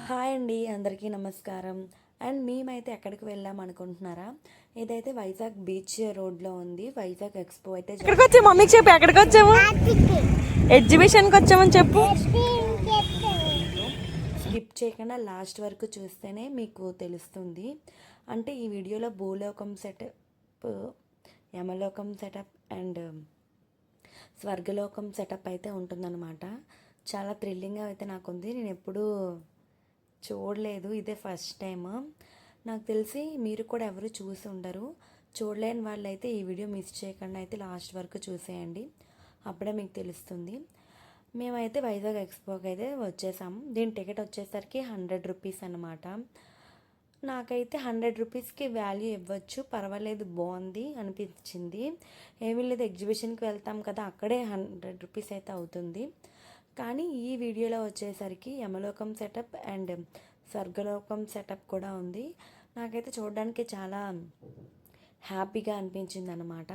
Hi అండి, అందరికీ నమస్కారం. అండ్ మేమైతే ఎక్కడికి వెళ్ళాం అనుకుంటున్నారా? ఇదైతే వైజాగ్ బీచ్ రోడ్లో ఉంది. వైజాగ్ ఎక్స్పో అయితే ఎక్కడికి వచ్చాము? మమ్మీకి చెప్పి ఎక్కడికి వచ్చాము? ఎగ్జిబిషన్కి వచ్చామని చెప్పు. స్కిప్ చేయకుండా లాస్ట్ వరకు చూస్తేనే మీకు తెలుస్తుంది. అంటే ఈ వీడియోలో భూలోకం సెటప్, యమలోకం సెటప్ అండ్ స్వర్గలోకం సెటప్ అయితే ఉంటుందన్నమాట. చాలా థ్రిల్లింగ్గా అయితే నాకు ఉంది. నేను ఎప్పుడూ చూడలేదు, ఇదే ఫస్ట్ టైం. నాకు తెలిసి మీరు కూడా ఎవరు చూసి ఉండరు. చూడలేని వాళ్ళైతే ఈ వీడియో మిస్ చేయకుండా అయితే లాస్ట్ వరకు చూసేయండి, అప్పుడే మీకు తెలుస్తుంది. మేమైతే వైజాగ్ ఎక్స్పోకి అయితే వచ్చేసాము. దీని టికెట్ వచ్చేసరికి 100 రూపీస్ అనమాట. నాకైతే 100 రూపీస్కి వాల్యూ ఇవ్వచ్చు, పర్వాలేదు, బాగుంది అనిపించింది. ఏమీ లేదు, ఎగ్జిబిషన్కి వెళ్తాం కదా, అక్కడే 100 రూపీస్ అయితే అవుతుంది. కానీ ఈ వీడియోలో వచ్చేసరికి యమలోకం సెటప్ అండ్ స్వర్గలోకం సెటప్ కూడా ఉంది. నాకైతే చూడడానికి చాలా హ్యాపీగా అనిపించింది అనమాట.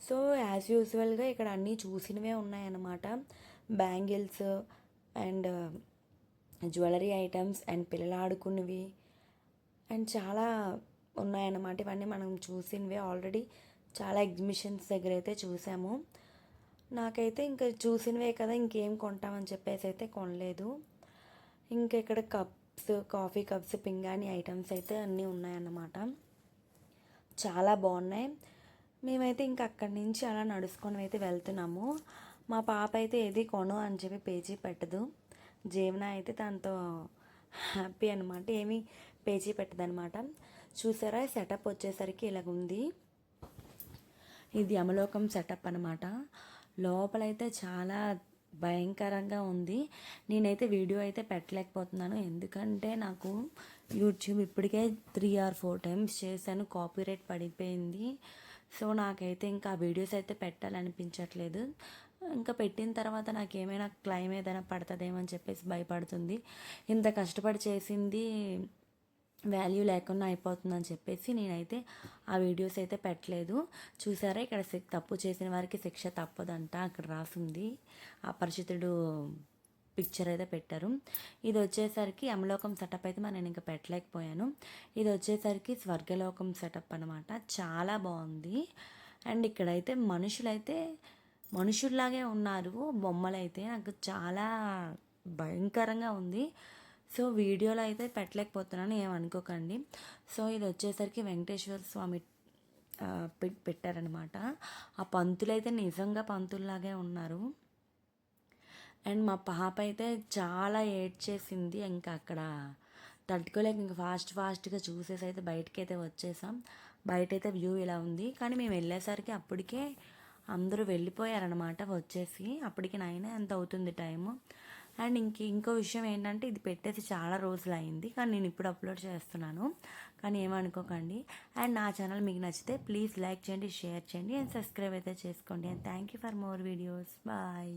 సో యాజ్ యూజువల్గా ఇక్కడ అన్నీ చూసినవే ఉన్నాయన్నమాట. Bangles and jewellery items and పిల్లలు ఆడుకున్నవి అండ్ చాలా ఉన్నాయన్నమాట. ఇవన్నీ మనం చూసినవే, ఆల్రెడీ చాలా ఎగ్జిబిషన్స్ దగ్గర అయితే చూసాము. నాకైతే ఇంకా చూసినవే కదా, ఇంకేం కొంటామని చెప్పేసి అయితే కొనలేదు. ఇంకా ఇక్కడ కప్స్, కాఫీ కప్స్, పింగాణి ఐటమ్స్ అయితే అన్నీ ఉన్నాయన్నమాట. చాలా బాగున్నాయి. మేమైతే ఇంకా అక్కడి నుంచి అలా నడుచుకొని అయితే వెళ్తున్నాము. మా పాప అయితే ఏది కొను అని చెప్పి పేచీ పెట్టదు. జీవన అయితే తనతో హ్యాపీ అనమాట, ఏమీ పేచీ పెట్టదనమాట. చూసారా, సెటప్ వచ్చేసరికి ఇలాగ ఉంది. ఇది యమలోకం సెటప్ అనమాట. లోపలైతే చాలా భయంకరంగా ఉంది. నేనైతే వీడియో అయితే పెట్టలేకపోతున్నాను, ఎందుకంటే నాకు యూట్యూబ్ ఇప్పటికే 3 or 4 టైమ్స్ చేశాను, కాపీరైట్ పడిపోయింది. సో నాకైతే ఇంకా ఆ వీడియోస్ అయితే పెట్టాలనిపించట్లేదు. ఇంకా పెట్టిన తర్వాత నాకు ఏమైనా క్లైమ్ ఏదైనా పడుతుందేమో అని చెప్పేసి భయపడుతుంది. ఇంత కష్టపడి చేసింది వాల్యూ లేకుండా అయిపోతుందని చెప్పేసి నేనైతే ఆ వీడియోస్ అయితే పెట్టలేదు. చూసారా, ఇక్కడ తప్పు చేసిన వారికి శిక్ష తప్పదంట అక్కడ రాసింది. అపరిచితుడు పిక్చర్ అయితే పెట్టారు. ఇది వచ్చేసరికి యమలోకం సెటప్ అయితే నేను ఇంకా పెట్టలేకపోయాను. ఇది వచ్చేసరికి స్వర్గలోకం సెటప్ అనమాట. చాలా బాగుంది. అండ్ ఇక్కడైతే మనుషులైతే మనుషుల్లాగే ఉన్నారు. బొమ్మలైతే నాకు చాలా భయంకరంగా ఉంది. సో వీడియోలో అయితే పెట్టలేకపోతున్నాను, ఏమనుకోకండి. సో ఇది వచ్చేసరికి వెంకటేశ్వర స్వామి పెట్టారనమాట. ఆ పంతులు అయితే నిజంగా పంతుల్లాగే ఉన్నారు. అండ్ మా పాప అయితే చాలా ఏడ్చేసింది. ఇంకా అక్కడ తట్టుకోలేక ఇంకా ఫాస్ట్గా చూసేసి అయితే బయటకి అయితే వచ్చేసాం. బయట అయితే వ్యూ ఇలా ఉంది. కానీ మేము వెళ్ళేసరికి అప్పటికే అందరూ వెళ్ళిపోయారనమాట వచ్చేసి. అప్పటికి 9 ఎంత అవుతుంది టైము. అండ్ ఇంకో విషయం ఏంటంటే, ఇది పెట్టేసి చాలా రోజులు అయింది, కానీ నేను ఇప్పుడు అప్లోడ్ చేస్తున్నాను, కానీ ఏమనుకోకండి. అండ్ నా ఛానల్ మీకు నచ్చితే ప్లీజ్ లైక్ చేయండి, షేర్ చేయండి అండ్ సబ్స్క్రైబ్ అయితే చేసుకోండి. And thank you for more videos. Bye.